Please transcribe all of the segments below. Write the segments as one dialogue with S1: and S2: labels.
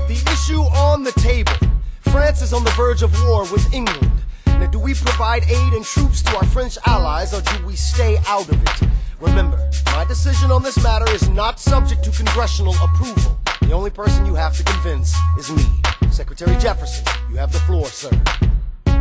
S1: The issue on the table. France is on the verge of war with England. Now, do we provide aid and troops to our French allies, or do we stay out of it? Remember, my decision on this matter is not subject to congressional approval. The only person you have to convince is me. Secretary Jefferson, you have the floor, sir.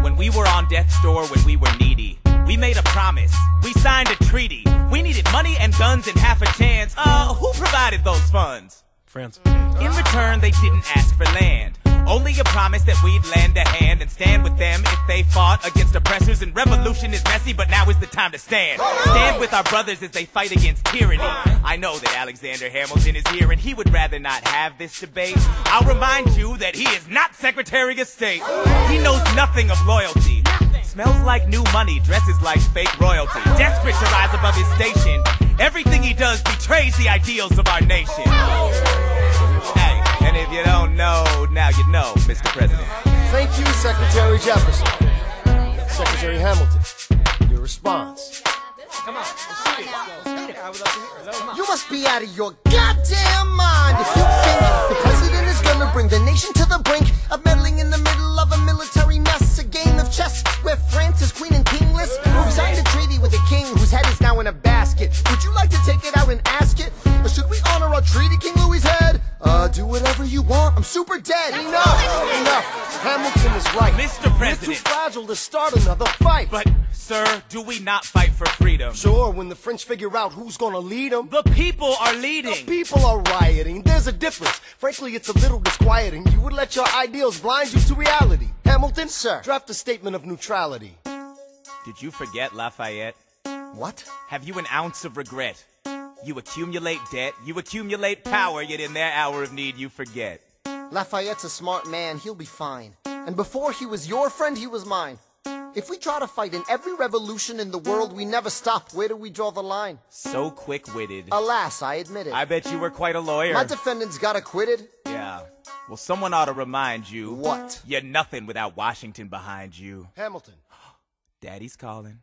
S2: When we were on death's door, when we were needy, we made a promise. We signed a treaty. We needed money and guns and half a chance. Who provided those funds?
S3: France.
S2: In return, they didn't ask for land. Only a promise that we'd lend a hand and stand with them if they fought against oppressors. And revolution is messy, but now is the time to stand. Stand with our brothers as they fight against tyranny. I know that Alexander Hamilton is here and he would rather not have this debate. I'll remind you that he is not Secretary of State. He knows nothing of loyalty. Smells like new money, dresses like fake royalty. Desperate to rise above his station. Everything he does betrays the ideals of our nation. Hey, and if you don't know, now you know, Mr. President.
S1: Thank you, Secretary Jefferson. Secretary Hamilton, your response.
S3: Come on, let's see it. I would love to hear it.
S4: You must be out of your goddamn mind if you think the president is gonna bring the nation to the brink of meddling in the middle of a military mess. A game of chess where France is queen and kingless. Who signed a treaty with a king whose head is now in a basket. Would you like to take it out and ask it? Or should we honor our treaty, King Louis's head? Do whatever you want. I'm super dead.
S1: Enough. Hamilton is right.
S2: Mr. President.
S1: We're too fragile to start another fight.
S2: But, sir, do we not fight for freedom?
S1: Sure, when the French figure out who's gonna lead them.
S2: The people are leading.
S1: The people are rioting. There's a difference. Frankly, it's a little disquieting. You would let your ideals blind you to reality. Hamilton,
S4: sir,
S1: draft a statement of neutrality.
S2: Did you forget Lafayette?
S4: What?
S2: Have you an ounce of regret? You accumulate debt, you accumulate power, yet in their hour of need you forget.
S4: Lafayette's a smart man, he'll be fine. And before he was your friend, he was mine. If we try to fight in every revolution in the world, we never stop. Where do we draw the line?
S2: So quick-witted.
S4: Alas, I admit it.
S2: I bet you were quite a lawyer.
S4: My defendants got acquitted.
S2: Yeah. Well, someone ought to remind you.
S4: What?
S2: You're nothing without Washington behind you.
S1: Hamilton.
S2: Daddy's calling.